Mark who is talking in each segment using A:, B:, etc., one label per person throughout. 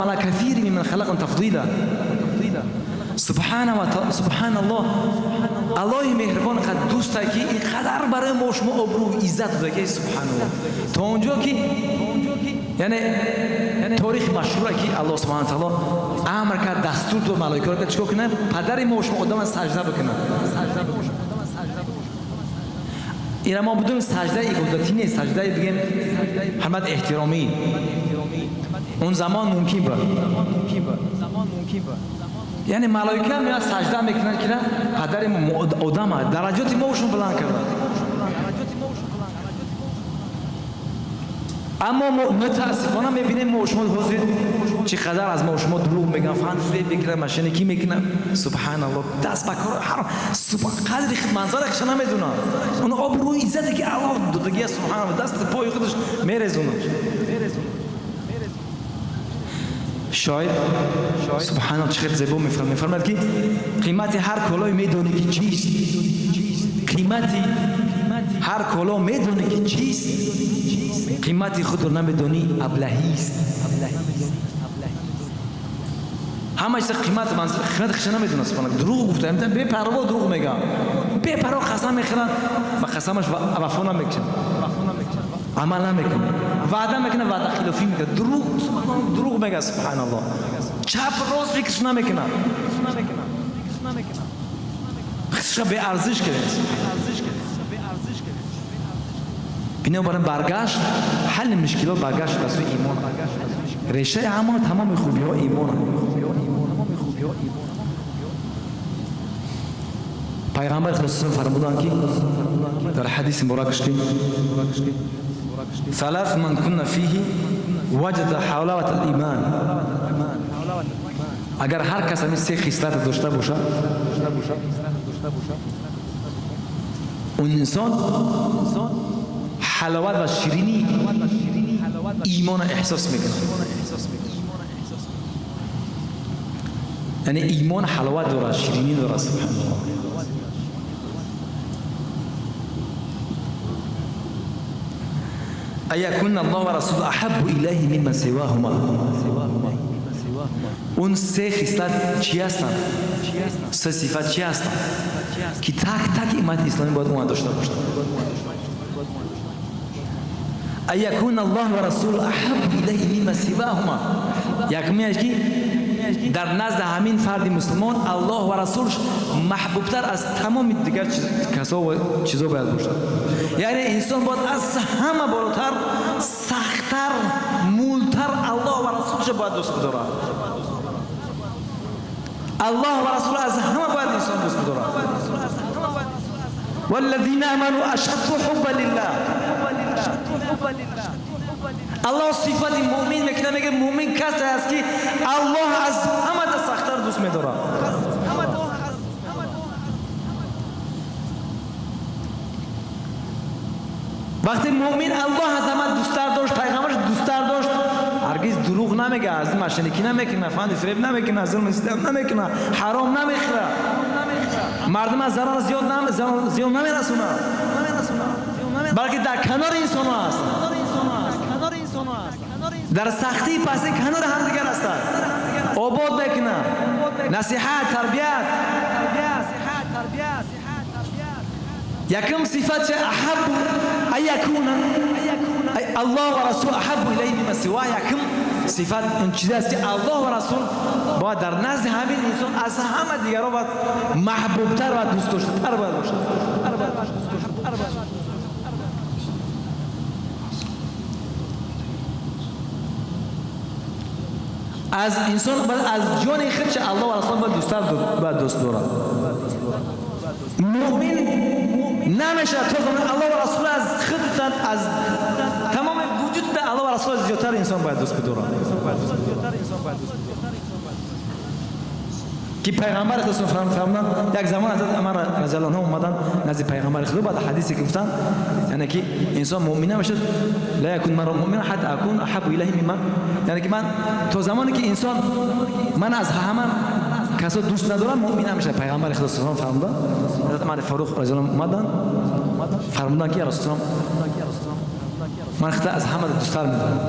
A: على كثير ممن خلق تفضيلا. سبحان الله. الله مهربان قد دوست که اینقدر برای ما شما ابرو عزت داده که سبحان الله. تا اونجا که یعنی تاریخ مشهوره که الله سبحانه تعالی امر کرد، دستور داد ملائکه را که چیکار کنن؟ پدر ما شما آدم سجده بکنن. این ما بدون سجده عبادتی نیست، سجده بگیم حرمت احترامی. اون زمان ممکن بود. یعنی ملائکه میاد سجده میکنن که پدر ما آدم درجات ما شون بلند کرده. اما متاسفانه میبینیم ما شما حضور چقدر از ما شما دروغ میگن، فن فریب میکنن، مشینکی میکنن. سبحان الله. دست به کار حرام. قدر منظرش نمیدونن. اون آبروی عزتی که الله دادگی سبحان الله دست پای خودش میرزونه. شاید سبحان الله چقدر زیبا میفرماید که قیمت هر کالای میدونی که چیست. قیمت هر کالا میدونی که چیست. قیمت خود رو نمیدونی ابلهی است. همه چیز قیمتش نمیدونه. سبحان الله. دروغ گفته، بے پروا دروغ میگه، بے پروا قسم میخورن و قسمش وفا نمیکنه، عمل نمیکنه، وعده میکنه وعده خلافی میکنه، دروغ میگه. سبحان الله. چپ راست فکرش نمیکنه، خودش به ارزش کرده. بنابراین برگشت حل مشکلات برگشت به سوی ایمان. ریشه همه تمام خوبی ها ایمان. پیغمبر خدا فرمودند که در حدیث مبارکش که ثلاث من كنا فيه وجد حلاوة الایمان. اگر هر کس همین سه خصلت داشته باشه اون انسان حلاوت و شیرینی ایمان احساس میکنه. یعنی ایمان حلاوت داره، شیرینی داره. سبحان الله. ایکون الله و رسول احب الیه مما سواهما. اون سه خصلت چی هستند؟ سه صفت چی هستند که تک تک امت اسلامی باید اون داشته باشه؟ ایکون الله و رسول احب الیه مما سواهما. یکمیش که در نزد همین فرد مسلمان الله و رسولش محبوبتر از تمام دیگر کسا و چیزا باید باشه. یعنی انسان باید از همه بالاتر، سختتر، مولتر الله و رسولش باید دوست بداره. الله و رسول از همه باید انسان دوست بداره. والذین آمنوا اشد حبا لله. الله صفت مؤمن میکنه، میگه مؤمن کسی است که الله از همه سختتر دوست میداره. وقتی مؤمن الله از همه دوستتر داشت، پیغمبرش دوستتر داشت، هرگز دروغ نمیگه، از مشنکی نمیکنه، فند فریب نمیکنه، ظلم ستم نمیکنه، حرام نمیخوره، مردم از ضرر زیاد نمیرسونه، بلکه در کنار انسان هست، در سختی پسی کنار هم دیگر هستند، آباد بکنه، نصیحت، تربیت. یکم صفت احب ایکون الله و رسول احب الیه مما سواه. یکم صفت این چیزی است که الله و رسول باید در نزد همین انسان از همه دیگرها باید محبوبتر و دوست داشته‌تر باید باشه. از انسان باید از جان خودش الله و رسول باید دوست دارد. مؤمن نمیشه تا زمان الله و رسول از خودتان، از تمام وجود الله و رسول زیادتر انسان باید دوست بداره. که پیغمبر خدا فرمودن یک زمان حضرت عمر رضی الله عنه اومدن نزد پیغمبر خدا، بعد حدیثی گفتن یعنی که انسان مؤمن نمیشه لا یکون مرء مؤمن حتی اكون احب الیه مما، یعنی که من تا زمانی که انسان من از همه کسا دوست ندارم مؤمن نمیشه. پیغمبر خدا فرمودن، حضرت عمر فاروق رضی الله عنه اومدن فرمودن که رسول الله من خدا از همه دوستتر میدارم.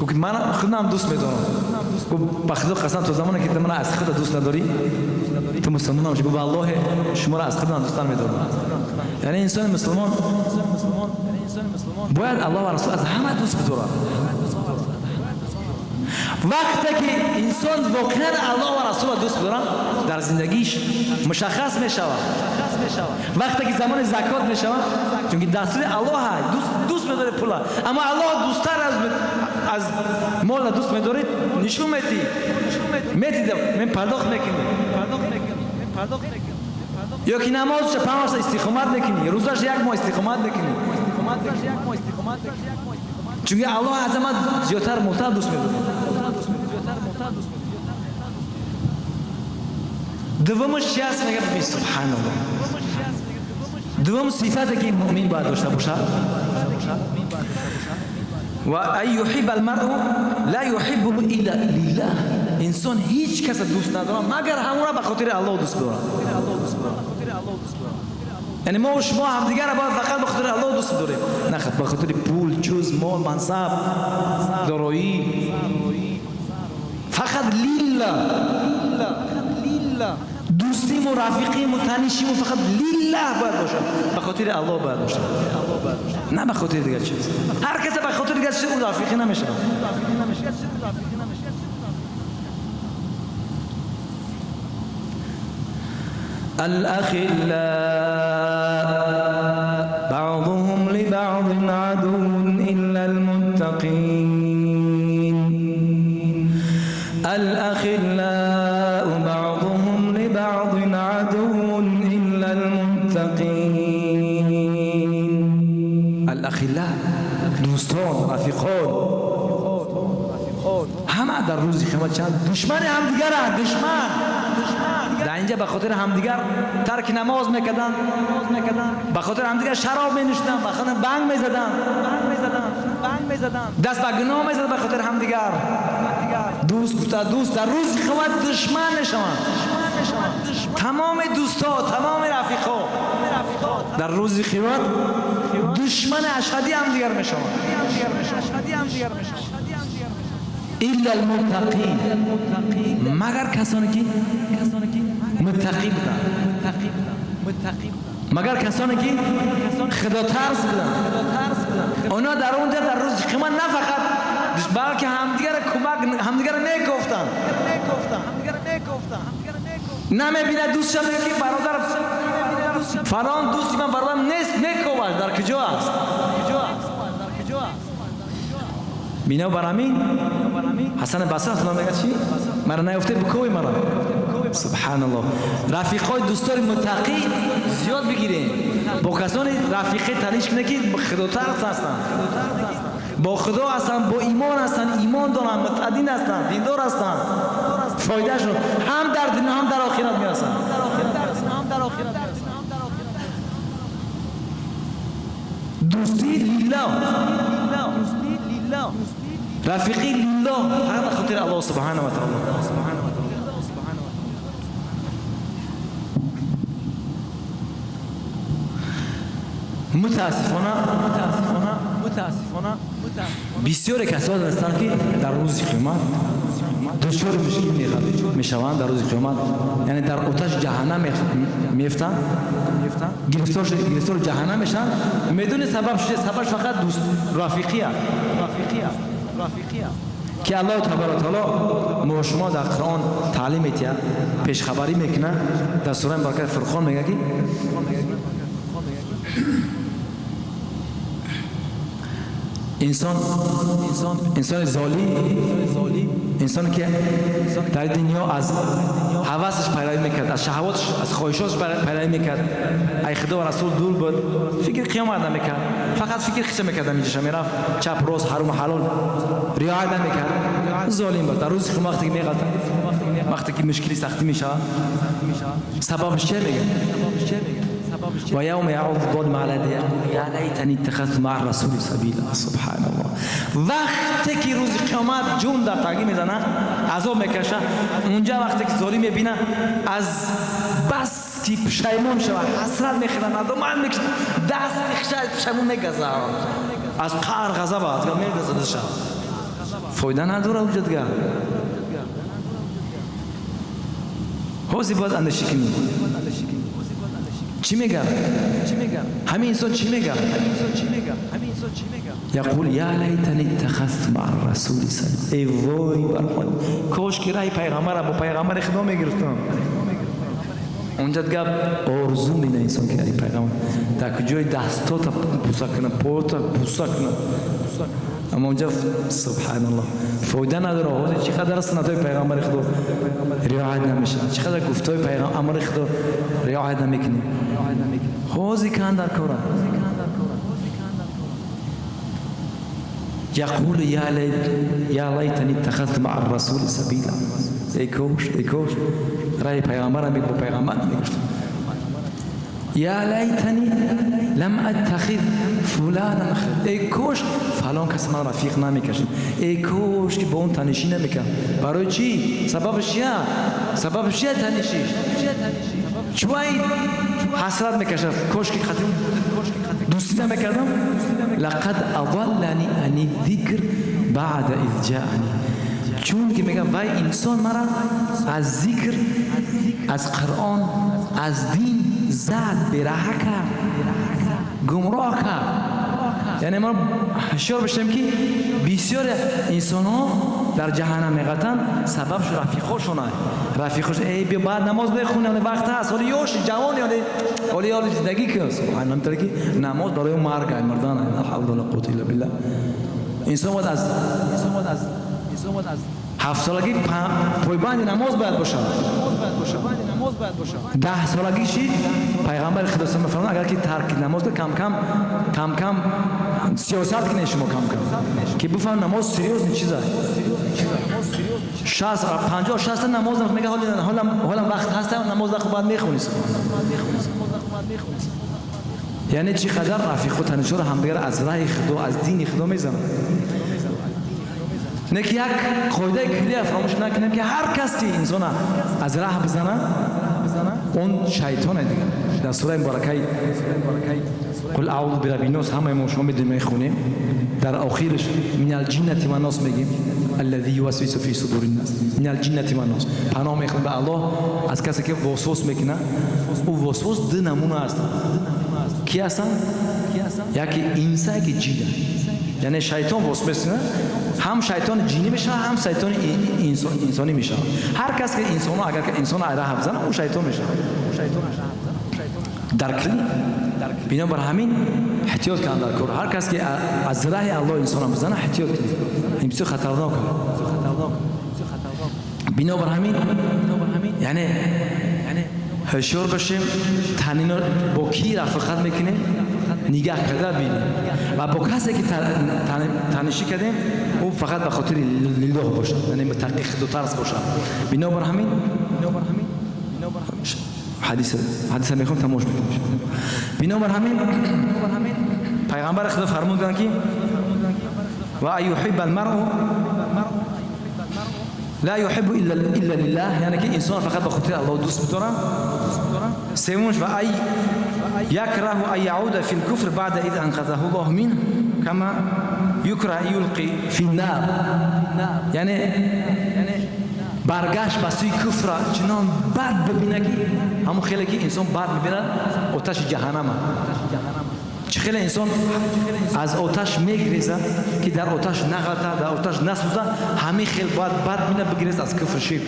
A: گفت من خودم دوست می‌دارم. گفت بخدا قسم تو زمانی که من از خودت دوست نداری تو مسلمان نمیشی. گفت والله شما را از خودم دوست می‌دارم. یعنی انسان مسلمان باید الله و رسول از همه دوست بداره. وقتی که انسان واقعا الله و رسول دوست بداره در زندگیش مشخص میشود. وقتی که زمان زکات میشود چون که دستور الله دوست می‌داره پول، اما الله دوستتر از مال دوست می‌داره نشون میدید من پرداخت میکنی یا که نمازش 5 سال استقامت میکنی، روزش 1 ماه استقامت میکنی، چون که الله از ما زیادتر محتاج دوست می‌داره. دومش چی است؟ میگه سبحان الله. دوم صفتی که مؤمن باید داشته باشه و ای یحب المرء لا یحبه الا لله. انسان هیچ کس دوست نداره مگر همون را به خاطر الله دوست داره. یعنی ما و شما همدیگر را باید فقط به خاطر الله دوست داریم، نه به خاطر پول، چوز، مال، منصب، دارایی، فقط لله. دوستیم و رفیقیم و تنیشیم و فقط لله باید باشه، به خاطر الله باید باشه، نه به خاطر دیگر چیز. هر کس به خاطر دیگر چیز اون رفیقی نمیشه. الأخلاء بعضهم لبعض عدو إلا المتقين. الأخلاء بعضهم لبعض عدو إلا المتقين. الأخلاء دوستان، رفیقان همه در روز قیامت چند دشمن همدیگرند. دشمن در اینجا به خاطر همدیگر ترک نماز میکردن، به خاطر همدیگر شراب مینوشیدن، به خاطر بنگ میزدن، دست به گناه میزدن به خاطر همدیگر. دوست گفته دوست در روز قیامت دشمن میشوند. تمام دوستا، تمام رفیقا در روز قیامت دشمن اشهدی همدیگر میشوند. الا المتقین، مگر کسانی که متقی بودن، مگر کسانی که خدا ترس بودن. اونا در اونجا در روز قیامت نه فقط بلکه همدیگر کمک، همدیگر میگفتن. نمیبینه دوستش میگه که برادر فلان دوستی من برادرم نیست، میکوبد در کجا است. بینو برامین حسن بصری خدا میگه چی؟ مرا نیفته بکوی مرا. سبحان الله. رفیقای دوستان متقی زیاد بگیرین. با کسانی رفیقی تلاش کنه که خدا ترس هستن، با خدا هستن، با ایمان هستن، ایمان دارن، متعدین هستن، دیندار هستن. فایده شون هم در دنیا هم در آخرت میرسن. دوستی لله، رفیقی لله، فقط خاطر الله سبحانه و تعالی. متاسفانه بسیاری کسانی هستند که در روز قیامت دچار مشکل میشوند. در روز قیامت یعنی در آتش جهنم میفتند، گرفتار جهنم میشن. میدون سببش فقط دوست رفیقیه که الله تبارک و تعالی ما شما در قرآن تعلیم میده، پیش خبری میکنه. در سوره مبارکه فرقان میگه که انسان ظالم، انسان که در دنیا از حواسش پیروی میکرد، از شهواتش، از خواهشاتش پیروی میکرد، ای خدا و رسول دور بود، فکر قیامت نمیکرد، فقط فکر خیش میکرد، میجاش میرفت چپ راست حرام و حلال رعایت نمیکرد، ظالم بود. در روز وقتی که میغلطه، وقتی که مشکلی سختی میشه، سببش چه میگه؟ و یوم یعض الظالم علی یدیه یا لیتنی اتخذت مع الرسول سبیلا. سبحان الله. وقتی که روز قیامت جون در تنگی میزنه، عذاب میکشه، اونجا وقتی که ظالم میبینه از بس که پشیمون شود، حسرت میخوره، ندامت میکشه، دست میخشه، پشیمون میگذره، از قهر غضب میگذره. فایده نداره وجودگاه. حوزی باید اندیشه کنیم. چی میگه؟ همین انسان چی میگه؟ یقول یا لیتنی اتخذت مع الرسول سبیلا. ای وای بر خود، کاش که راه پیغمبر با پیغمبر خدا میگرفتم. اونجا دیگه آرزو میکنه انسان که ای پیغمبر در کجای دستا تا بوسه کنه، پا تا بوسه کنه. اما اونجا سبحان الله فایده نداره. حاضر چقدر سنتای پیغمبر خدا رعایت نمیشه، چقدر گفتای پیغمبر خدا رعایت نمیکنه. حاضر کن در کاره. یقول یا لیتنی اتخذت مع الرسول سبیلا. ای کوش رای پیغمبر میگه با پیغمبر میگفتم. یا لیتنی لم اتخذ فلانا خلیلا. ای کوش فلان کس من رفیق نمیکشم. ای کوش که با اون تنشی نمیکنم. برای چی؟ سببش چیه تنشی؟ چوای حسرت میکشم. کوش که خاطر دوستی نمیکردم. لقد اضلنی عن الذکر بعد اذ جاءنی. چون که میگم وای انسان مرا از ذکر، از قرآن، از دین زد، براه کرد، گمراه کرد. یعنی ما هشیار بشیم که بسیار انسان ها در جهنم میقتن سببش رفیقاشونه. رفیقاش ای بیا بعد نماز بخونه، وقت هست، حالی یوش جوان، حالی زندگی که سبحان الله که نماز برای مرگ مردان. لا حول ولا قوة الا بالله. انسان باید از 7 سالگی پایبند نماز باید باشه. 10 سالگیشی پیغمبر خدا صلی الله علیه و اگر که ترک نماز کم کم سیاست کنه شما کم که بفهم نماز سریوز نیست چیزه. 50-60 نماز میگه حالا وقت هست نماز خود باید میخونی. یعنی چقدر رفیق و تنشور همدیگر از راه خدا، از دین خدا میزنن. نه که یک قاعده کلی فراموش نکنیم که هر کس که انسان از راه بزنه اون شیطانه دیگه. در سوره مبارکه قل اعوذ برب الناس همه ما شما میخونیم. در آخرش من الجنة والناس میگیم الذي يوسوس في صدور الناس. من الجنة والناس پناه میخوام به الله از کسی که وسواس میکنه. او وسواس دو نمونه است. کی هستن؟ یکی انسان که جیده، یعنی شیطان وسوسه میکنه. هم شیطان جینی میشه هم شیطان انسانی میشه. هر کس که انسان اگر که انسان راه بزنه اون شیطان میشه. در کلی بنابر همین احتیاط کن در کار. هر کس که از راه الله انسان بزنه احتیاط کن. این بسیار خطرناکه. بنابر همین یعنی هوشیار باشیم. تنین با کی رفاقت میکنیم نگاه کرده ببینیم و با کسی که تنشی کردیم او فقط به خاطر لیله باشه، یعنی به تحقیق دو طرز باشه. بنابر همین حدیث میخوام تموش میکنم. بنابر همین پیغمبر خدا فرمودن که و ایحب المرء لا يحب الا لله، یعنی که انسان فقط به خاطر الله دوست بداره. سومش و ای يكره أن يعود في الكفر بعد إذ أنقذه الله منه كما يكره أن يلقي في النار. يعني برگشت به سوی کفر چنان بد ببینه که همون خیلی که انسان بد میبینه آتش جهنمه. چه خیلی انسان از آتش میگریزه که در آتش نغلطه، در آتش نسوزه، همه خیلی باید بد بینه بگریزه از کفر شیر.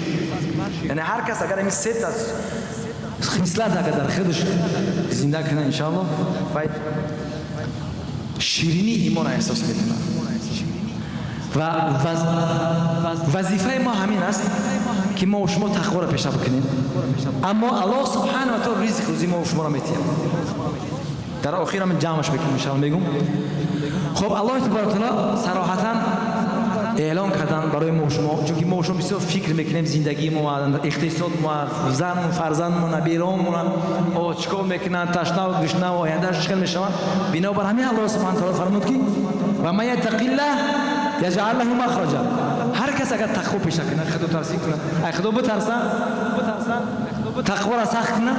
A: یعنی هر کس اگر این سه تا خصلت اگر در خودش زنده کنه انشاءالله شیرینی ایمان احساس میکنه. و وظیفه ما همین است که ما و شما تقوا را پیشه بکنیم. اما الله سبحانه و تعالی رزق روزی ما و شما را میتیم. در آخر من جمعش بکنیم انشاءالله میگم. خب الله تبارک و تعالی صراحتا اعلان کردن برای ما و شما، چون که ما و شما بسیار فکر میکنیم زندگی ما، اقتصاد ما، زن و فرزند ما، نبیران ما چیکار میکنن، تشنه و گشنه و آیندهش چیکار میشون. بنابر همین الله سبحانه و تعالی فرمود که و من یتق الله یجعل له مخرجا. هر کس اگر تقوا پیشه کنه خدا ترسی کنه ای خدا بترسه تقوا را سخت کنه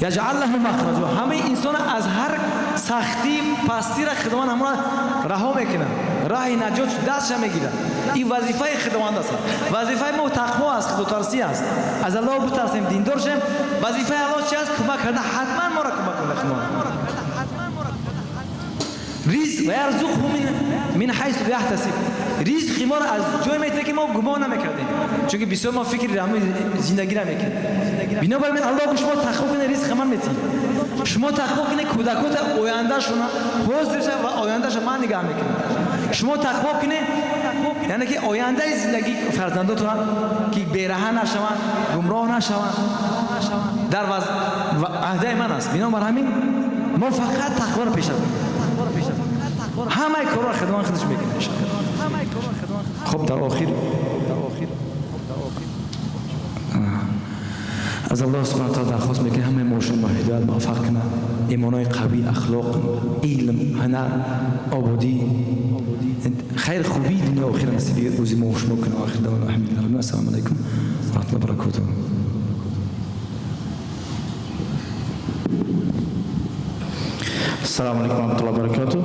A: یجعل له مخرجا همه انسان از هر سختی پستی را خداوند همون رها میکنه راه نجات دستش میگیره این وظیفه خداوند است وظیفه ما تقوا است خدا ترسی است از الله بترسیم دیندار شیم وظیفه الله چی است کمک کرده حتما ما را کمک کنه خداوند رزق و یرزقه من حیث یحتسب رزق ما را از جای میته که ما گمان نمیکردیم چون که بسیار ما فکر همه زندگی را میکنیم بنابراین الله به شما تقوا کنه رزق من میتی شما تقوا کنه کودکات آینده شما حاضر و آینده شما نگاه میکنه شما تقوا کنه یعنی که آینده زندگی فرزنداتون که بی‌راه نشوند گمراه نشوند در عهده من است بنابراین ما فقط تقوا را پیش بریم همه کارا خدمت خودش میکنه خب در آخر از الله سبحانه و تعالی درخواست میکنه همه ماشون با هدایت موفق کنه ایمانای قوی اخلاق علم هنر آبادی خیر خوبی دنیا و آخرت نصیب روزی ما شما کنه آخر دعوانا الحمدلله السلام علیکم و رحمت الله و برکاته
B: Assalomu alaykum va rahmatullohi va barakatuh.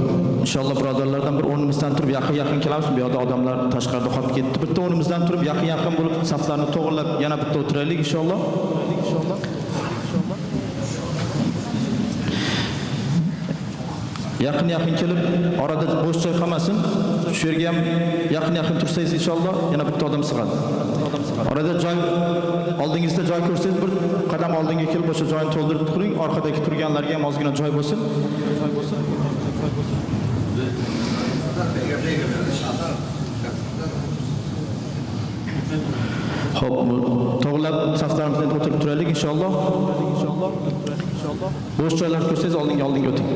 B: Inshaalloh birodarlardan bir o'rnimizdan turib yaqin kelamiz. Bu yerda odamlar tashqarida qolib ketdi. Bitta o'rnimizdan turib yaqin bo'lib saflarni to'g'rilab yana bitta o'tiraylik inshaalloh. Yaqin kelib orada bo'sh joy qolmasin. Shu yerga ham yaqin tursangiz inshaalloh yana bitta odam sig'adi. Orada joy oldingizda joy ko'rsangiz bir qadam oldinga kelib o'sha joyni to'ldirib turing. Orqadagi turganlarga ham ozgina joy bo'lsin. Xo'p, to'g'rilab saflarimizda o'tirib turaylik inshaalloh. Bo'sh joylar ko'rsangiz oldinga o'ting.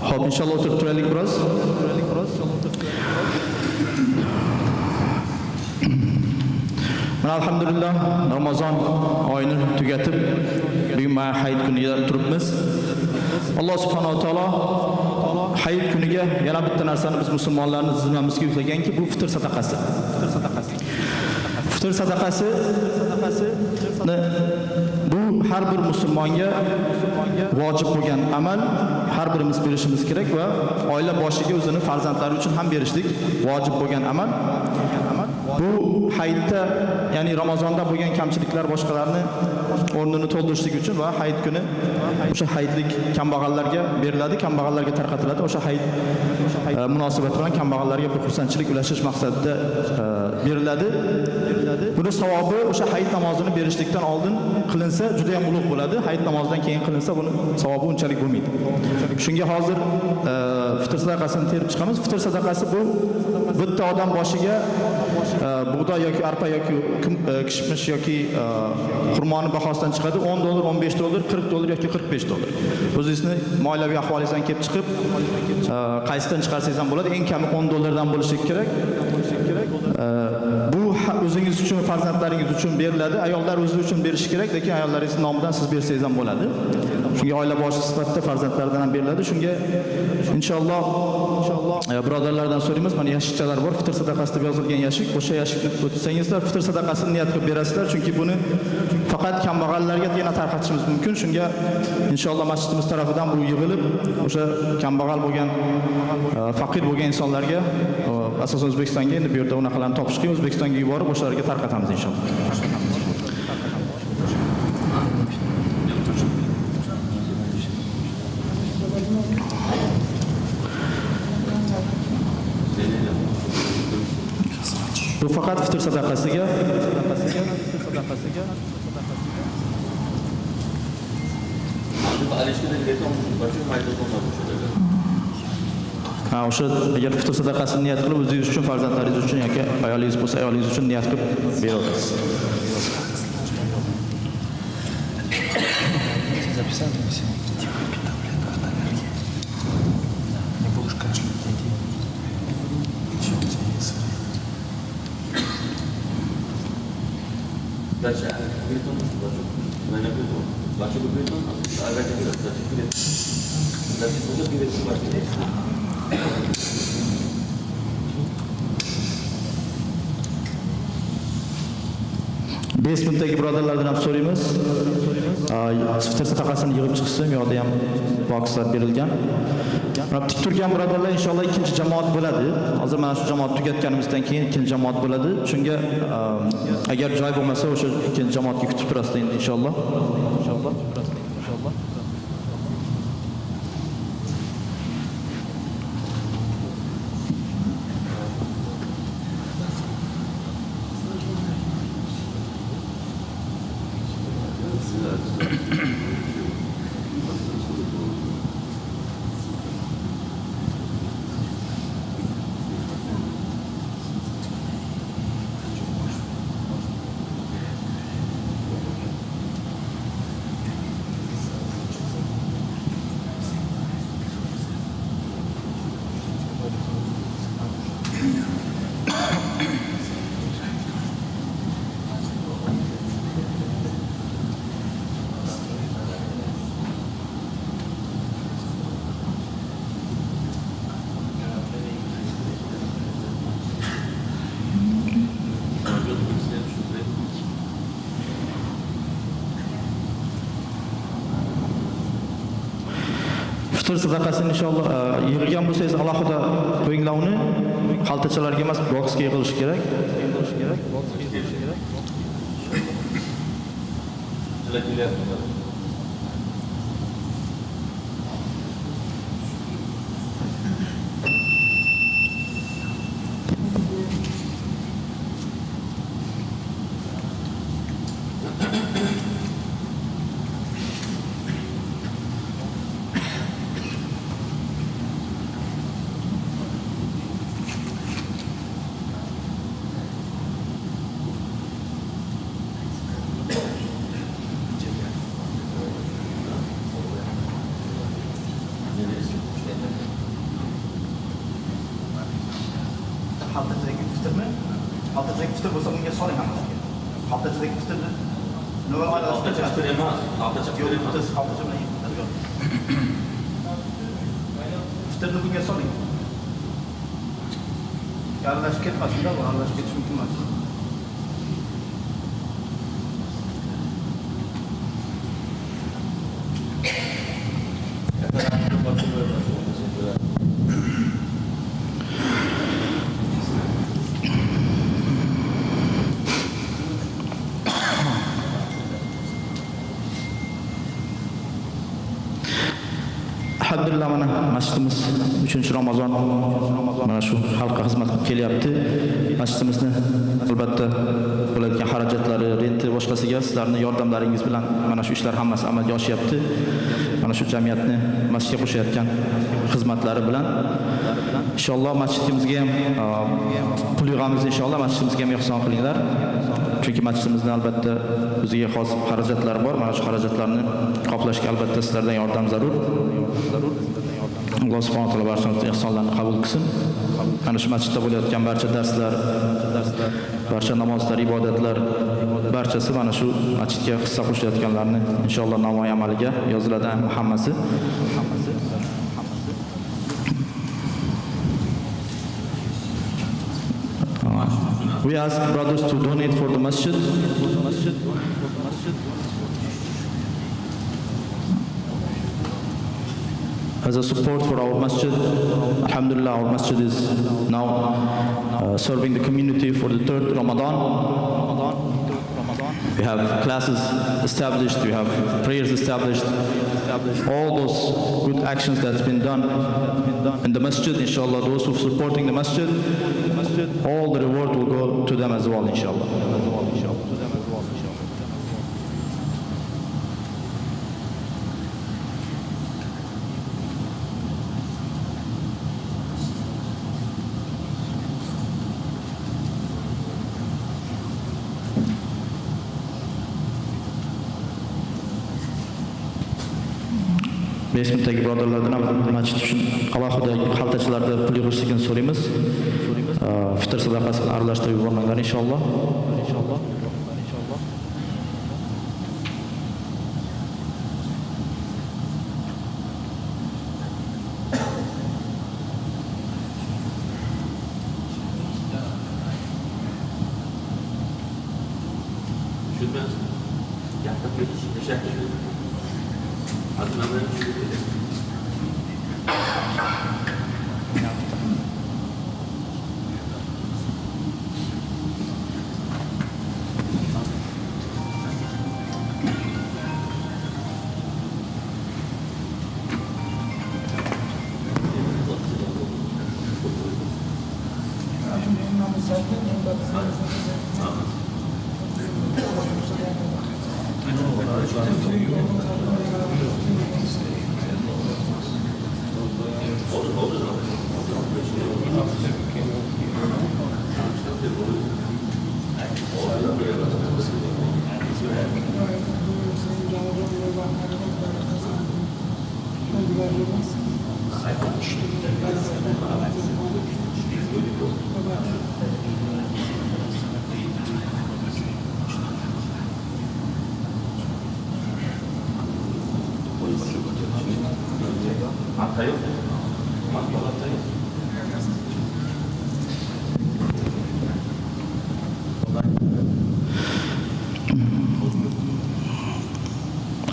B: Xo'p, inshaalloh o'tirib turaylik biroz. Mana alhamdulillah Ramazon oyini tugatib bugun mana hayit kuniga turibmiz. Alloh subhanahu va taolo hayit kuniga yana bitta narsani biz musulmonlarning zimmamizga yuklaganki, bu fitr sadaqasi. Fitr sadaqasi bu har bir musulmonga vojib bo'lgan amal, har birimiz berishimiz kerak va oila boshiga o'zini farzandlari uchun ham berishlik vojib bo'lgan amal. Bu hayitda, ya'ni Ramazonda bo'lgan kamchiliklar boshqalarni o'rnini to'ldirishlik uchun va hayit kuni o'sha hayitlik kambag'allarga beriladi, kambag'allarga tarqatiladi. O'sha hayit munosabati bilan kambag'allarga bir xursandchilik ulashish maqsadida beriladi. Buni savobi o'sha hayit namozini berishlikdan oldin qilinsa juda ham ulug' bo'ladi. Hayit namozidan keyin qilinsa buni savobi unchalik bo'lmaydi. Shunga hozir fitr sadaqasini terib chiqamiz. Fitr sadaqasi bu bitta odam boshiga bug'doy yoki arpa yoki kishmish yoki xurmoni bahosidan chiqadi. $10, $15, $40 yoki $45. O'zingizni moliyaviy ahvolingizdan kelib chiqib, qaysidan chiqarsangiz ham bo'ladi. Eng kami $10 dan bo'lishi kerak. Bu o'zingiz uchun, farzandlaringiz uchun beriladi. Ayollar o'zi uchun berishi kerak, lekin ayollaringiz nomidan siz bersangiz ham bo'ladi. Shunga oila boshi sifatida farzandlardan ham beriladi. Shunga inshaalloh birodarlardan so'raymiz. Mana yashikchalar bor, fitr sadaqasi deb yozilgan yashik. O'sha yashikni o'tsangizlar, fitr sadaqasini niyat qilib berasizlar, chunki buni faqat kambag'allarga yana tarqatishimiz mumkin. Shunga inshaalloh masjidimiz tarafidan bu yig'ilib, o'sha kambag'al bo'lgan, faqir bo'lgan insonlarga, asosan O'zbekistonga endi bu yerda unaqalarni topish qiyin, O'zbekistonga yuborib o'shalarga tarqatamiz inshaalloh. Bu faqat fitr sadaqasiga o'sha agar fitr sadaqasini niyat qilib o'zingiz uchun, farzandlaringiz uchun yoki ayolingiz bo'lsa ayolingiz uchun niyat qilib berasiz. Basementdagi birodarlardan ham so'raymiz. Fitr sadaqasini yig'ib chiqishsin, u yoqda ham bokslar berilgan. Tik turgan birodarlar inshaalloh ikkinchi jamoat bo'ladi. Hozir mana shu jamoat tugatganimizdan keyin ikkinchi jamoat bo'ladi. Shunga agar joy bo'lmasa o'sha ikkinchi jamoatga kutib turasiz endi inshaalloh. Fitr sadaqasini inshaalloh yig'gan bo'lsangiz alohida qo'yinglar uni. Xaltachalarga emas, boksga yig'ilishi kerak.
C: Xaltadagi fitrni, xaltadagi fitr bo'lsa unga soling hammasiga. Xaltadagi fitrni nima aralashtirib fitr emas, xaltacha fitr emas, xaltacha bilan yig'ib. Fitrni bunga soling. Aralashib ketmasin-da, bu aralashib ketish mumkin emas.
B: Alhamdulillah mana masjidimiz 3-Ramazon mana shu xalqqa xizmat qilib kelyapti. Masjidimizni albatta bo'ladigan xarajatlari, renti boshqasiga sizlarning yordamlaringiz bilan mana shu ishlar hammasi amalga oshyapti. Mana shu jamiyatni masjidga qo'shayotgan xizmatlari bilan inshaalloh masjidimizga ham pul yig'amiz, inshaalloh masjidimizga ham ehson qilinglar. Chunki masjidimizning albatta o'ziga xos xarajatlari bor. Mana shu xarajatlarni qoplashga albatta sizlardan yordam zarur. Alloh subhanahu va taolo barchamizning ehsonlarni qabul qilsin. Mana shu masjidda bo'layotgan barcha darslar, barcha namozlar, ibodatlar barchasi mana shu masjidga hissa qo'shayotganlarni inshaalloh namoyish amaliga yoziladi hammasi. We ask brothers to donate for the masjid. As a support for our masjid, alhamdulillah, our masjid is now serving the community for the 3rd Ramadan. We have classes established, we have prayers established. All those good actions that's been done in the masjid, inshallah, those who are supporting the masjid, all the reward will go to them as well, inshallah. Basementdagi birodarlardan ham masjid uchun alohida xaltachalarda pul yig'ishligini so'raymiz. Fitr sadaqasini aralashtirib yubormanglar inshaalloh.
D: Shu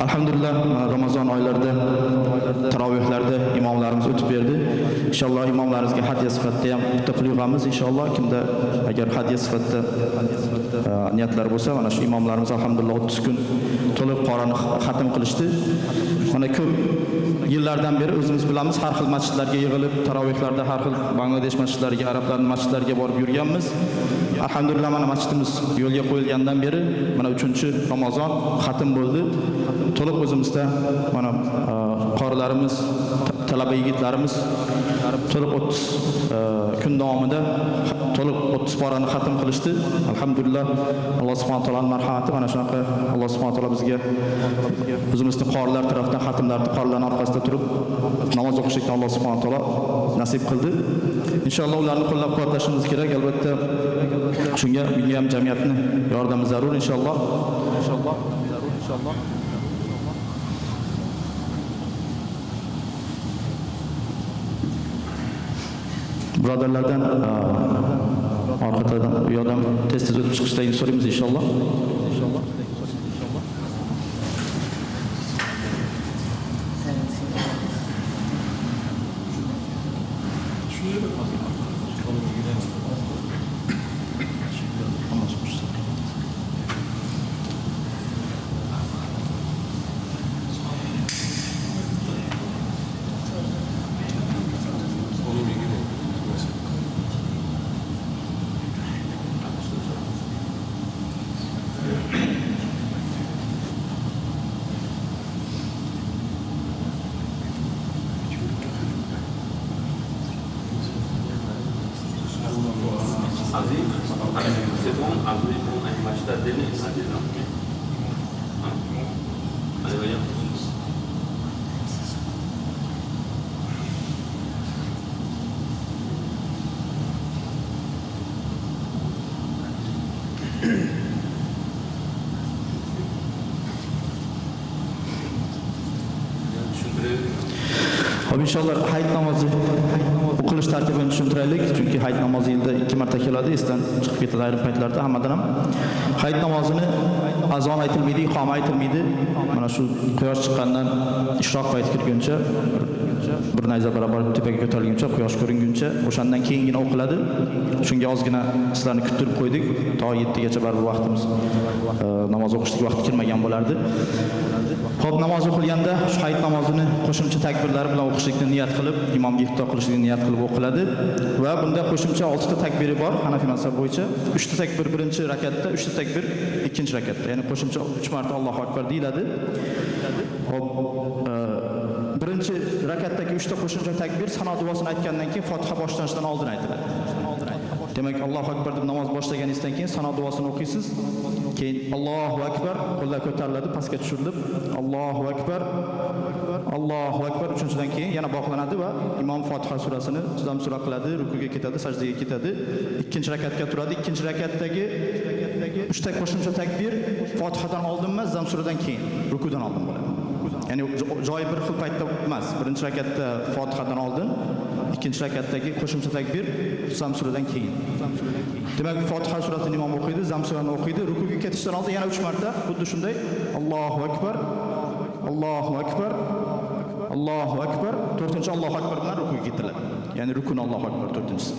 B: Alhamdulillah Ramazon oylarida tarovihlarda imomlarimiz o'tib berdi. Inshaalloh imomlarimizga hadya sifatida ham bitta pul yig'amiz inshaalloh. Kimda agar hadya sifatida niyatlar bo'lsa, mana shu imomlarimiz alhamdulillah 30 kun to'liq Qur'onni xatm qilishdi. Mana ko'p yillardan beri o'zimiz bilamiz, har xil masjidlarga yig'ilib, tarovihlarda har xil Bangladesh masjidlariga, arablarning masjidlariga borib yurganmiz. Alhamdulillah mana masjidimiz yo'lga qo'yilgandan beri mana 3-Ramazon xatm bo'ldi. To'liq o'zimizda mana qorilarimiz, talaba yigitlarimiz to'liq 30 kun davomida to'liq 30 parani xatm qilishdi. Alhamdulillah Alloh subhanahu va taoloning marhamati mana shunaqa Alloh subhanahu va taolo bizga o'zimizning qorilar tarafdan xatmlarni qorilarning orqasida turib namoz o'qishlikni Alloh subhanahu va taolo nasib qildi. Inshaalloh ularni qo'llab-quvvatlashimiz kerak. Albatta shunga bunga ham jamiyatning yordami zarur inshaalloh. Birodarlardan orqadan u yoqdan tez-tez o'tib chiqishlarni so'raymiz inshaalloh.
D: C'est bon, après, on a une match d'adhérer, ça déjà. Allez, voyons.
B: Hop inshaalloh hayit namozi o'qilish tartibini tushuntiraylik, chunki hayit namozi yilda 2 marta keladi, esdan chiqib ketadi ayrim paytlarda hammadan ham. Hayit namozini azon aytilmaydi, iqoma aytilmaydi. Mana shu quyosh chiqqandan ishroq payti kirguncha bir nayza barobar tepaga ko'tarilguncha, quyosh ko'ringuncha o'shandan keyingina o'qiladi. Shunga ozgina sizlarni kuttirib qo'ydik. To 7 gacha baribir vaqtimiz namoz o'qishlik vaqti kirmagan bo'lardi. Xo'p, namoz o'qilganda shu hayit namozini qo'shimcha takbirlar bilan o'qishlikni niyat qilib, imomga iqto qilishlikni niyat qilib o'qiladi va bunda qo'shimcha 6 ta takbiri bor. Hanafiy mazhab bo'yicha 3 ta takbir birinchi rakatda, 3 ta takbir ikkinchi rakatda. Ya'ni qo'shimcha 3 marta Allohu akbar deyiladi. Xo'p, birinchi rakatdagi 3 ta qo'shimcha takbir sano duosini aytgandan keyin Fotiha boshlanishidan oldin aytiladi. Demak, Allohu akbar deb namoz boshlaganingizdan keyin sano duosini o'qiysiz. Keyin Allohu akbar qo'llar ko'tariladi, pastga tushirilib, Allohu akbar, Allohu akbar uchinchidan keyin yana bog'lanadi va imom Fotiha surasini tuzam sura qiladi, rukuga ketadi, sajdaga ketadi. Ikkinchi rakatga turadi. Ikkinchi rakatdagi 3 ta qo'shimcha takbir Fotihadan oldin emas, zam suradan keyin, rukudan oldin bo'ladi. Ya'ni joyi bir xil paytda emas. Birinchi rakatda Fotihadan oldin, ikkinchi rakatdagi qo'shimcha takbir Zam suradan keyin. Demak, Fotiha suratini imom o'qiydi, Zam surani o'qiydi, rukuga ketishdan oldin yana 3 marta xuddi shunday Allohu akbar, Allohu akbar, Allohu akbar, 4-chi Allohu akbar bilan rukuga ketiladi. Ya'ni rukun Allohu akbar 4-chisi.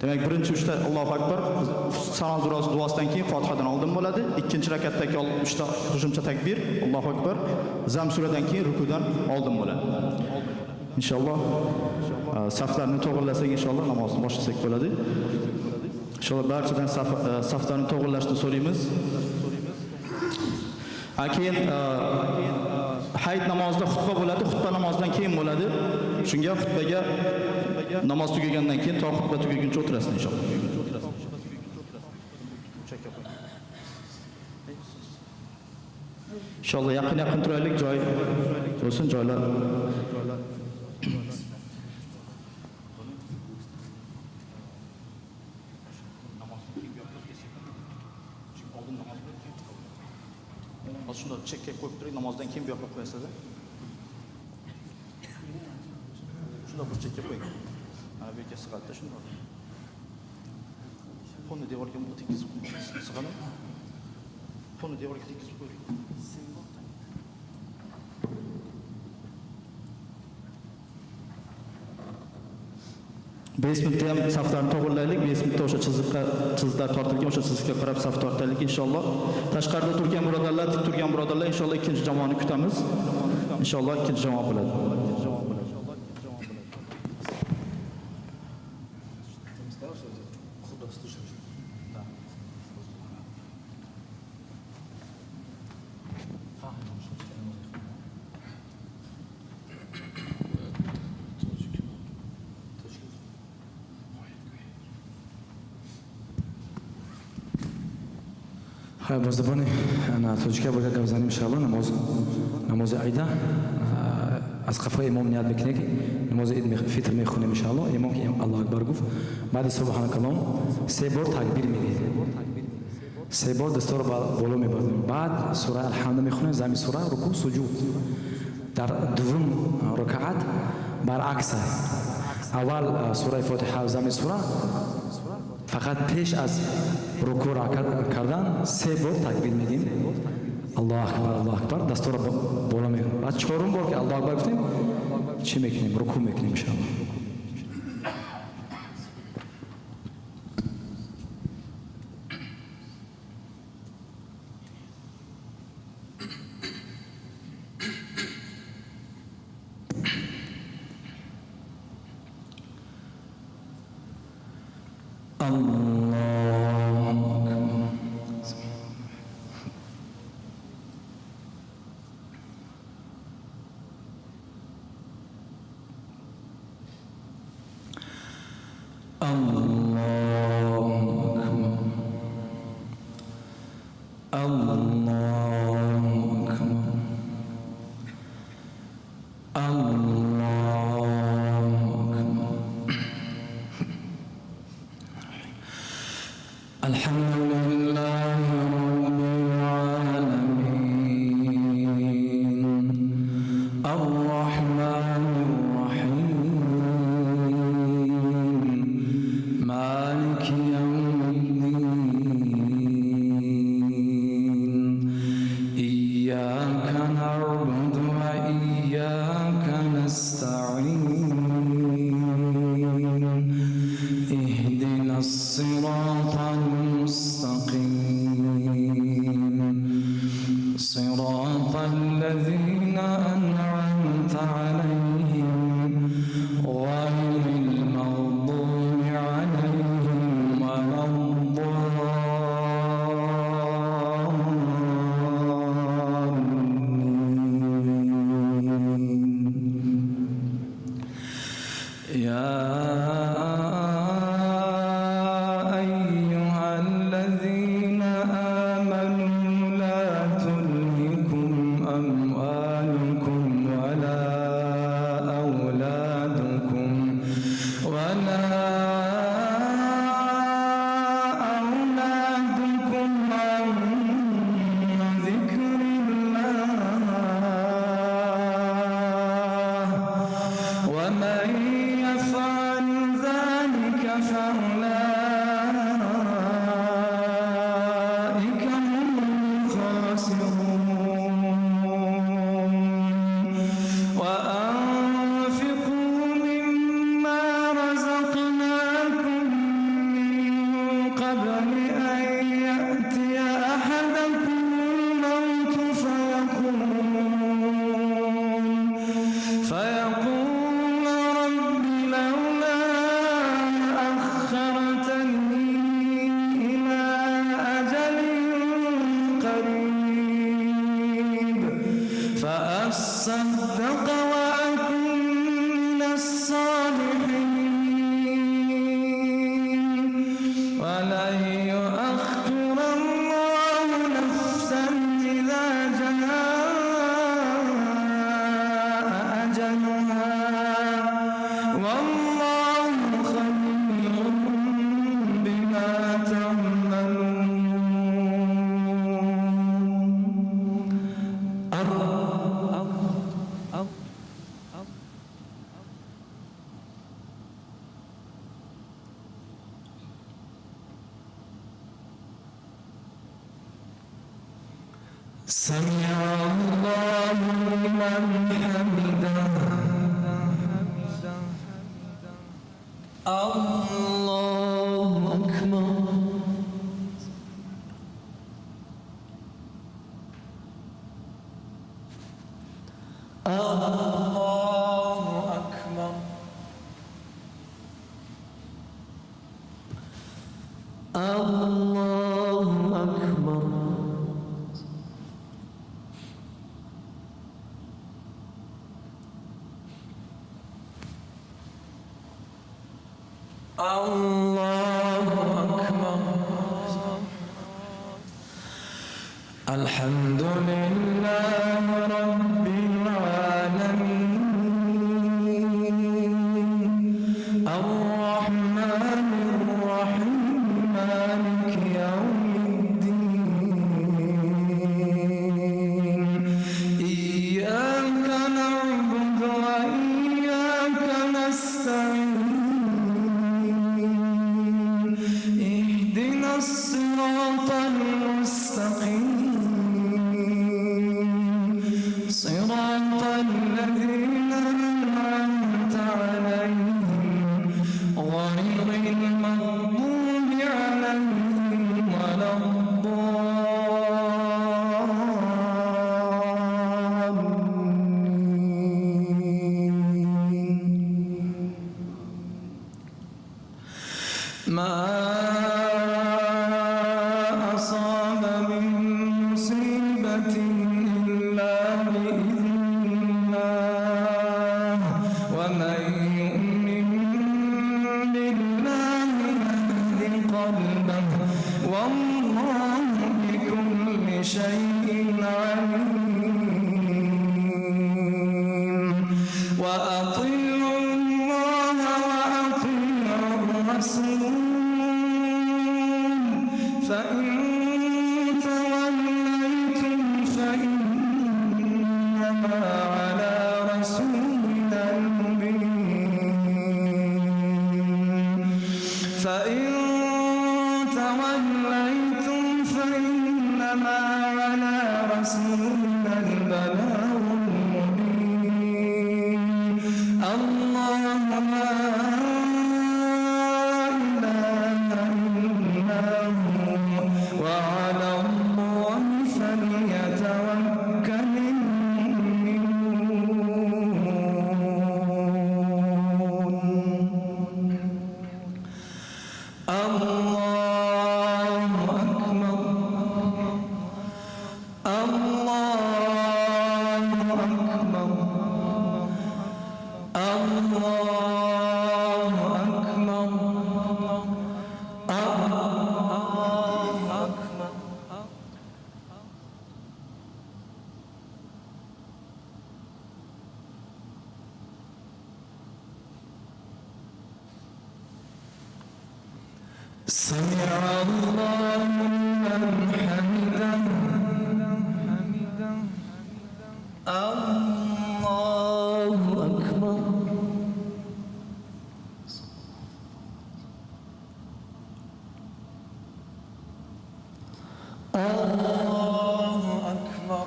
B: Demak, birinchi 3ta Allohu akbar salom duosidan keyin Fotihadan oldin bo'ladi. Ikkinchi rakatdagi 3ta qo'shimcha takbir Allohu akbar, Zam suradan keyin rukudan oldin bo'ladi. İnşallah saflarni to'g'irlasak inshaalloh namozni boshlasak bo'ladi. Inshaalloh barchadan saflarni to'g'irlashni so'raymiz. Keyin hayit namozida xutba bo'ladi, xutba namozidan keyin bo'ladi. Shunga xutbaga namoz tugagandan keyin to xutba tugaguncha o'tirasiz inshaalloh. İnshaalloh yaqin turaylik, joy bo'lsin, joylar. Shunda chekka qo'yib turing, namozdan keyin bu yoqqa qo'yasizlar. Shunda bir chekka qo'ying. Mana bu yerga sig'adi shunda. Qo'lni devorga tekizib sig'adi. Qo'lni devorga tekizib qo'ying. Besminta ham saflarni to'g'irlaylik. Besminta o'sha chiziklar tortilgan, o'sha chizikka qarab saf tortaylik inshaalloh. Tashqarida turgan birodarlar, tik turgan birodarlar inshaalloh ikkinchi jamoani kutamiz. Inshaalloh ikkinchi jamoa bo'ladi.
A: بازدبانی توجیه باید گوزنیم انشالله نماز عیدا از قفای امام نیاد بکنه که نماز عید فطر میخونیم انشالله. امام که الله اکبر گفت بعد سبحانك اللهم 3 بار تکبیر میگه، 3 بار دست رو بالا میبریم، بعد سوره الحمد میخونیم، زمین سوره رکوع سجود. در دوم رکعت برعکس اول سوره فاتحه و زمین سوره فقط پیش از رکوع کردن 3 بار تکبیر میگیم، الله اکبر دست رو بالا میبریم. بعد 4م بار که الله اکبر گفتیم چی میکنیم؟ رکوع میکنیم انشاءالله.
E: ومن يفعل
A: سمع الله لمن حمده الله أكبر الله أكبر الله أكبر الله أكبر الحمد لله رب العالمين الرحمن الرحيم مالك يوم الدين إياك نعبد وإياك نستعين اهدنا الصراط المستقيم صراط الذين أنعمت عليهم غير المغضوب عليهم ولا الضالين ما أصاب من مصيبة إلا بإذن الله ومن يؤمن بالله يهد قلبه والله بكل شيء عليم وأطيعوا الله وأطيعوا الرسول فإن توليتم فإنما على رسولنا المبين فإن توليتم فإنما على رسولنا البلاغ المبين الله لا وعلى الله فليتوكل المؤمنون الله أكبر الله أكبر الله أكبر سمع الله لمن حمده الله أكبر الله أكبر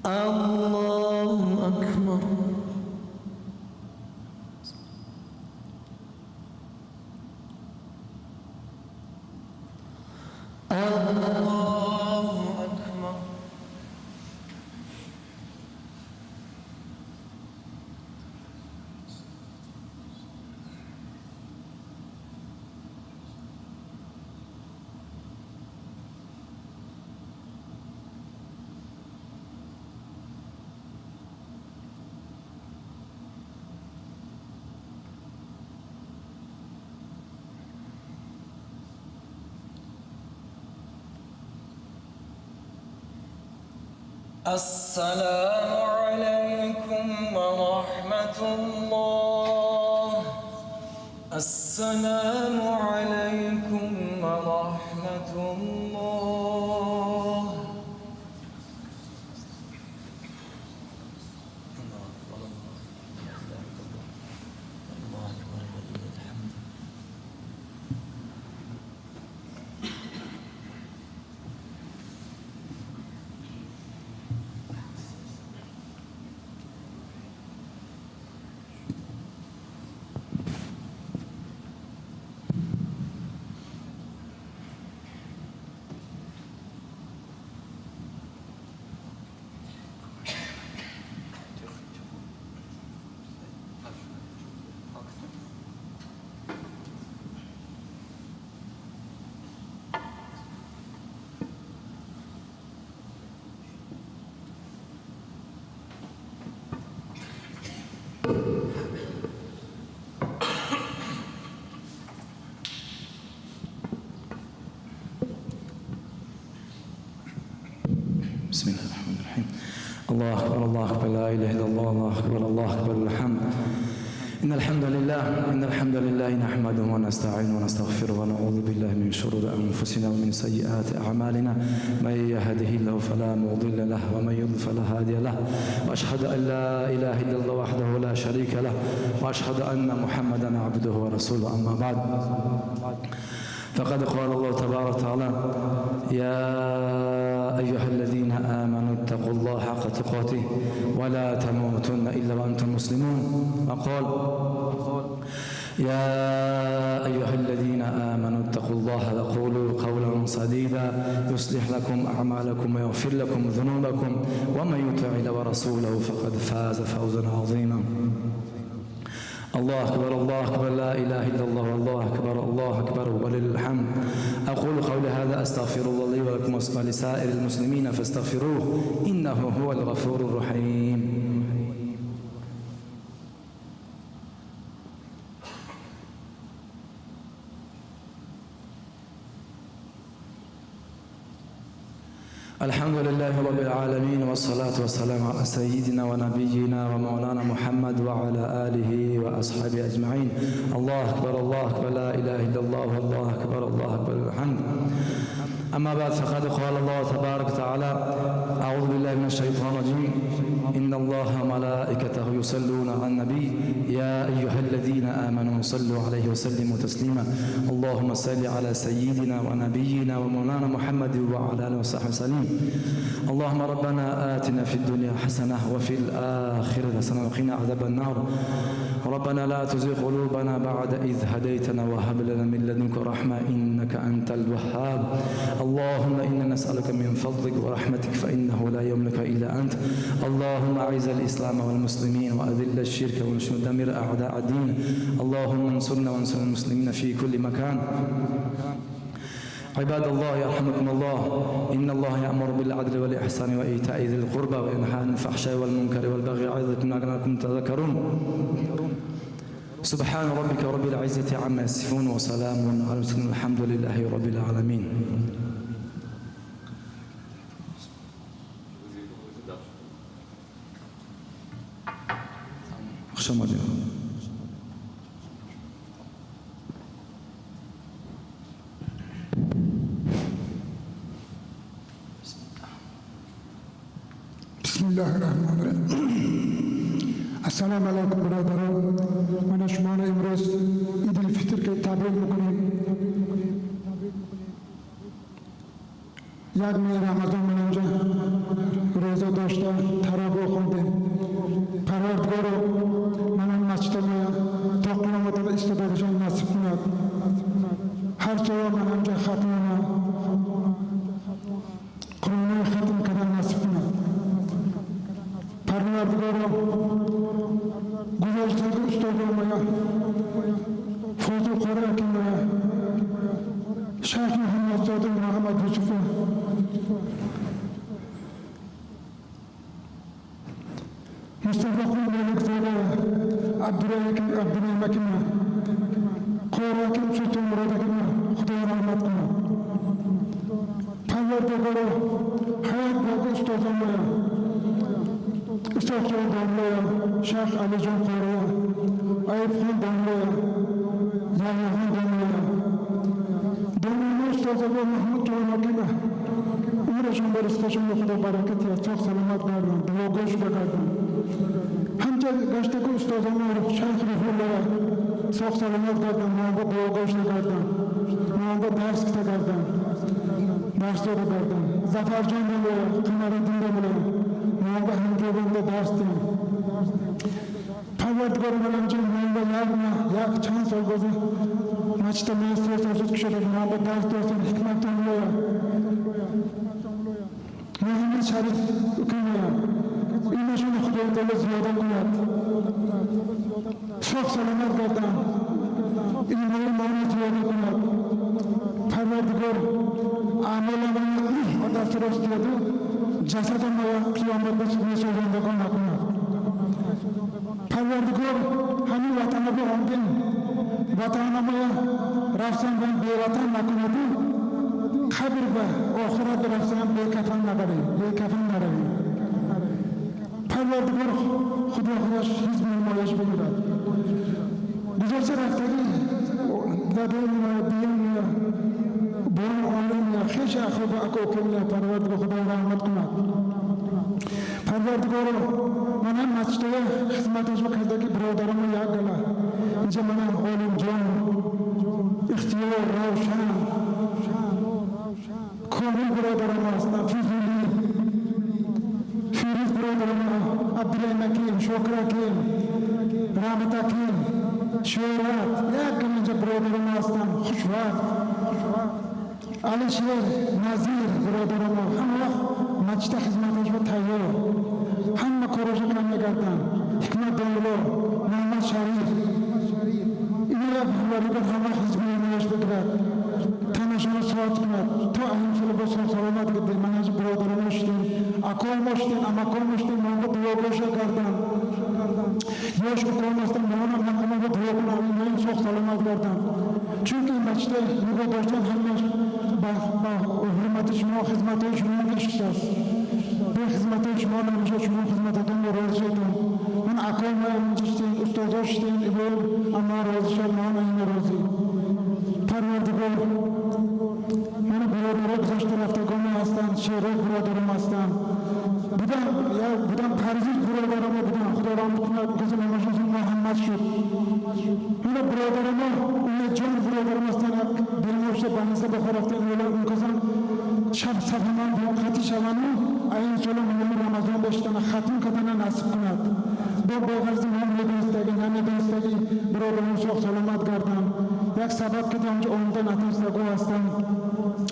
A: الله أكبر الله أكبر السلام عليكم ورحمة الله السلام عليكم ورحمة الله الله أكبر الله أكبر لا إله إلا الله الله أكبر الله أكبر الحمد إن الحمد لله نحمده ونستعينه ونستغفره ونعوذ بالله من شرور أنفسنا ومن سيئات أعمالنا من يهده الله فلا مضل له ومن يضلل فلا هادي له وأشهد أن لا إله إلا الله وحده لا شريك له وأشهد أن محمدا عبده ورسوله أما بعد فقد قال الله تبارك وتعالى يا أيها الذين آمنوا اتقوا الله حق تقاته ولا تموتن إلا وأنتم مسلمون وقال يا أيها الذين آمنوا اتقوا الله وقولوا قولا سديدا يصلح لكم أعمالكم ويغفر لكم ذنوبكم ومن يطع الله ورسوله فقد فاز فوزا عظيما الله أكبر لا إله إلا الله والله أكبر ولله الحمد أقول قولي هذا أستغفر الله لي ولكم ولسائر المسلمين فاستغفروه إنه هو الغفور الرحيم الحمد لله رب العالمين والصلاة والسلام على سيدنا ونبينا ومولانا محمد وعلى آله وأصحابه أجمعين الله أكبر لا إله إلا الله والله أكبر الحمد أما بعد فقد قال الله تبارك وتعالى أعوذ بالله من الشيطان الرجيم إن الله وملائكته يصلون على النبي يا أيها الذين آمنوا صلوا عليه وسلموا تسليما اللهم صل على سيدنا ونبينا ومولانا محمد وعلى آله وصحبه وسلم اللهم ربنا آتنا في الدنيا حسنة وفي الآخرة حسنة وقنا عذاب النار ربنا لا تزغ قلوبنا بعد إذ هديتنا وهب لنا من لدنك رحمة إنك أنت الوهاب اللهم إنا نسألك من فضلك ورحمتك فإنه لا يملك إلا أنت اللهم أعز الإسلام والمسلمين وأذل الشرك ودمر أعداء الدين اللهم انصرنا وانصر المسلمين في كل مكان عباد الله يرحمكم الله إن الله يأمر بالعدل والإحسان وإيتاء ذي القربى وينهى عن الفحشاء والمنكر والبغي يعظكم لعلكم تذكرون سبحان ربك رب العزة عما يصفون وسلام على المرسلين الحمد لله رب العالمين
E: Bismillahirrahmanirrahim. Assalomu alaykum birodarim. Mana shumani imroz Idil Fitrga tabrik miqilib. Yagmi Ramazon menimcha ro'za doshda taravih o'qildim. Parvardigor mana masjidga to'qqilomatda istiqbolga nasib qiladi. Har so'ra menimcha xatmini Qur'onni xatm qilgan nasib qiladi. Parvardigor güzellikte ustoz olmaya, Fozul Qori akimaya, Shayx Muhammad Sodiq Muhammad Yusuf'a, Mustafa Qul Malikzada, Abdurrahim akimya, Qori akim Sultan Murod akimya, Xudo rahmat qilsin. Parvardigor hayot bo'yi ustoz olmaya, Ustaz Damloya, Shayx Alijon Qoriya, Ayubxon Damloya, Yahyoxon Damloya, Damloya Ustazoga Mahmud Jo'nakima, umrashon baristashon Xudo barakat ya, sog' salomat bersin, duogo'sh bersin. Hamcha gashtagi ustozlar Shayx Ruhulloya, sog' salomat bersin, menga duogo'sh bersin. Menga dars bersin. Darslar bersin. Zafarjon Damloya, Qamariddin Damloya Manga hamjog'imda darsdim. Parvardigor menimcha manga yak chans bo'lsa, masjidda mas'uliyat kishilar manga dars bersin, hikmat tomloya. Muhammad Sharif ukimya. Ina shuni Xudoga ziyoda qiladi. Sog' salomat bo'lsin. Ilmli ma'lumot ziyoda qiladi. Parvardigor amalan odamlar jasadimni qiyomatda so'zlanda qolmoqman. Parvardigor hamma vataniga olgan vatanimga rafsan bilan bevatan nakunadi. Qabr va oxirat rafsan bekafan nabari. پروردگار خدا خودش حزب نمایش بگیرد. گذشته رفتگی لدین بیان برون عالم خیش اخواب اکوکل پروردگار خدا رحمت کند. پروردگار من هم مچته خدمتش بکرده که برادرم یک گله اینجا من هم عالم جان اختیار روشن کامل برادرم هستم. فیروز برادرم عبدالله نکیم شکر حکیم رحمت حکیم شهرت یک گله اینجا برادرم هستم. خوشوقت علی شیر نظیر برادرم همه وقت مچته خدمتش و تیار همه کارش کنم نگردن. حکمت دانلو محمد شریف اینو پروردگار همه حزب نمایش بگیرد تنشون ساعت کند تا این فیلم سلامت گردیم. من از برادرم مشتیم اکال مشتیم امکال مشتیم محمد دیوگوش کردن یاش اکال مستم محمد مقامه و دیو کنم این سوخ سلامت گردن. چونکه این بچته نگاه داشتن همش با حرمت شما خدمت شما نشسته است. به خدمت شما نمیشه شما خدمتتون رو راضی شدیم. من اکال نمیشتیم استاد شدیم ایبول اما راضی شد ما این راضی. پروردگار من برادر گذشته رفتگان هستند شهرک برادرم هستند بودم پرزیز برادرم بودم خدا رحمت کند گذر نماشون محمد شد. این برادرم اون جان برادرم هستند دلموشت بانسته بخور رفتن اون کسان شب صفحمان بیان خطی شوانو این سال مهم رمضان بشتن ختم کردن نصیب کند. با غرض هم ندونستگی نمیدونستگی برادرم شخص سلامت گردم. یک سبب که دامج آمده نتونستگو هستم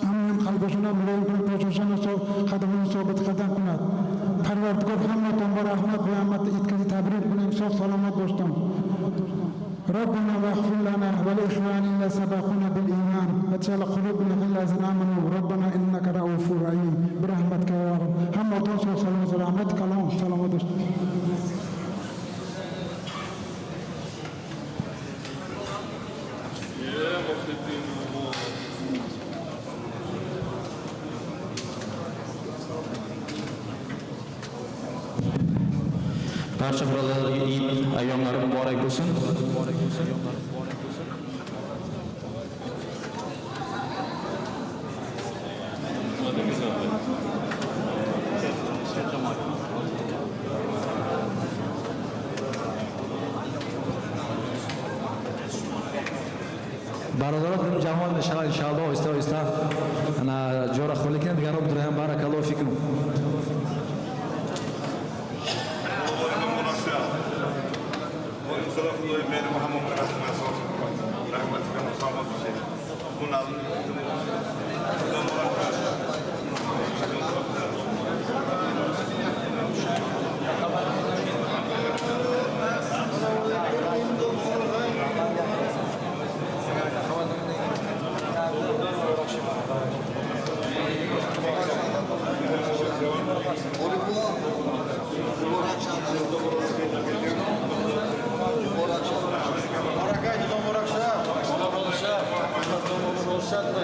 E: همین قلبشون هم ملایم کنید پاچوشن خدمون ثابت قدم کند. پروردگار همه تنبا رحمت به همت ایدکتی تبریک کنیم شخص سلامت باشتم. ربنا واغفر لنا ولإخواننا سبقونا بالإيمان واجعل قلوبنا للذين آمنوا ربنا إنك رؤوف رحيم برحمتك يا رب. هم توصل سلامتك اللهم سلامت.
B: Barcha birodarlarga Eid ayyomlari muborak bo'lsin.
A: برادران جوان انشاءالله آهسته آهسته انا جورا خالی کنید دیگر رو بدرهم. بارک الله فیکم.
F: Şart mı?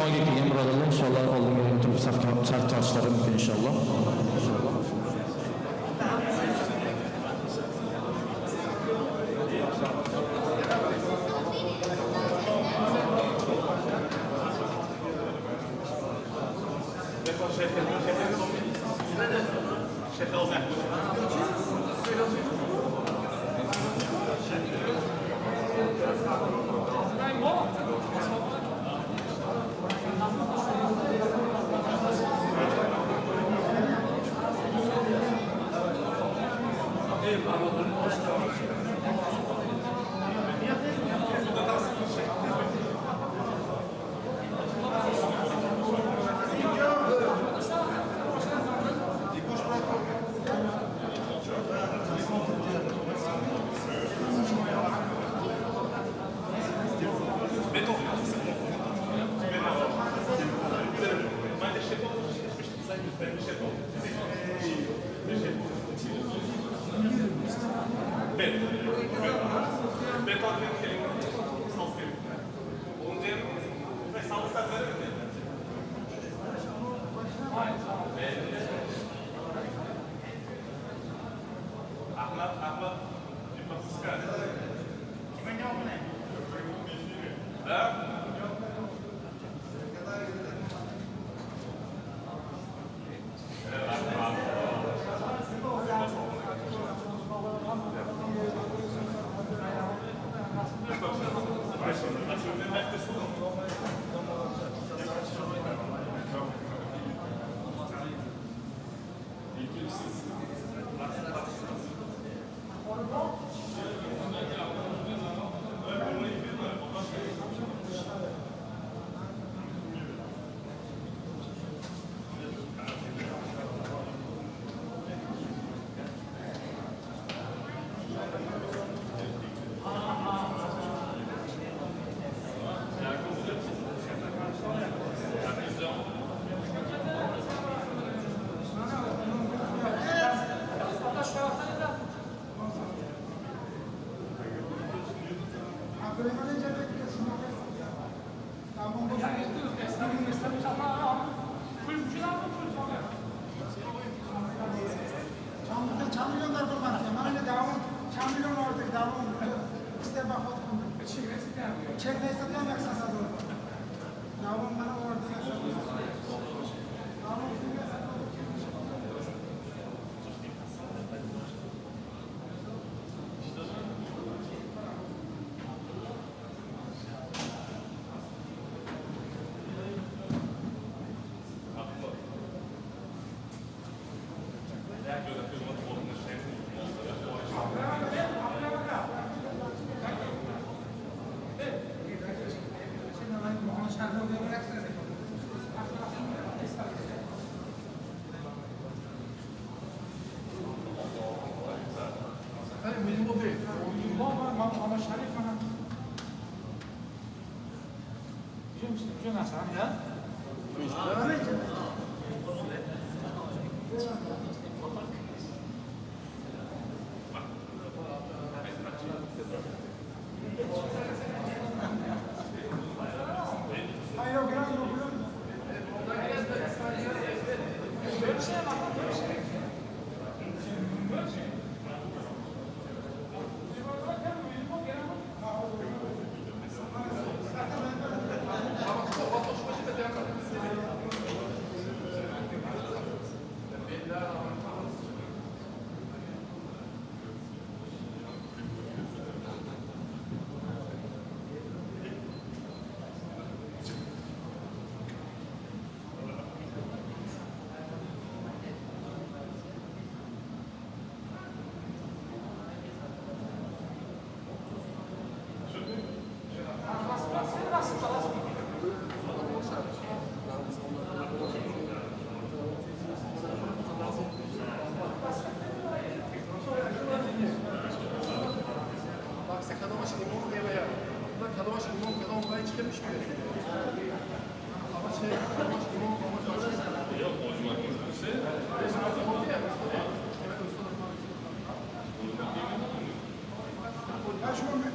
B: jamoaga kelgan birodarlar inshaalloh oldinga o'tirib saf tortishlari mumkin inshaalloh.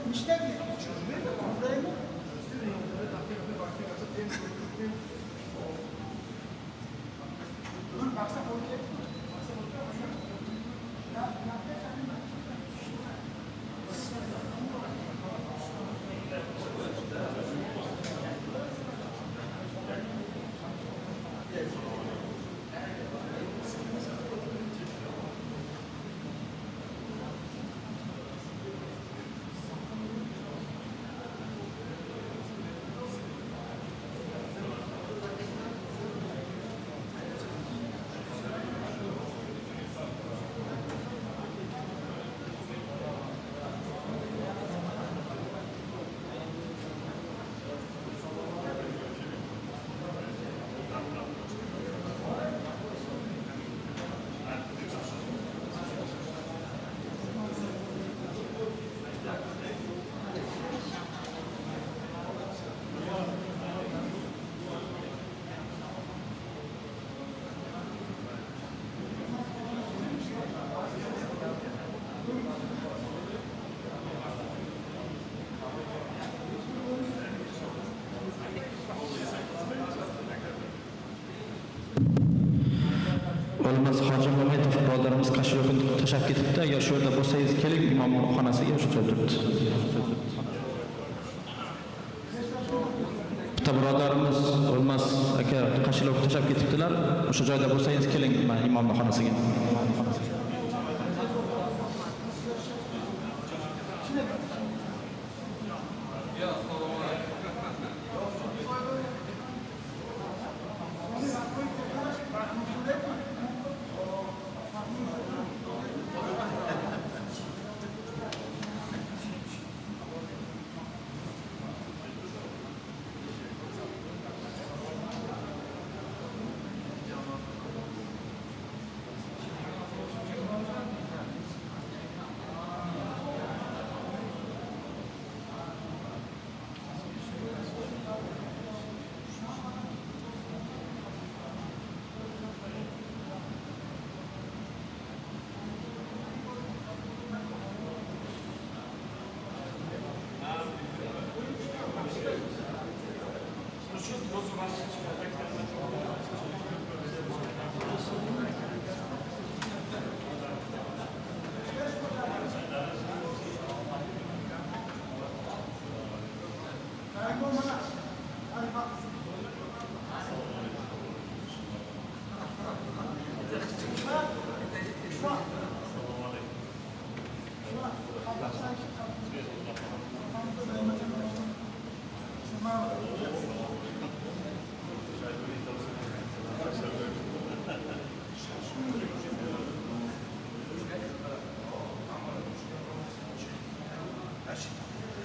E: Müşteri,
B: O'lmas Hoji Mametov birodarimiz qashloqni tashab ketibdi. Agar shu yerda bo'lsangiz keling, imomning xonasiga shu joyda turibdi. Bitta birodarimiz O'lmas aka qashloqni tashab ketibdilar. O'sha joyda bo'lsangiz keling, imomning xonasiga.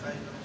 C: Khayr.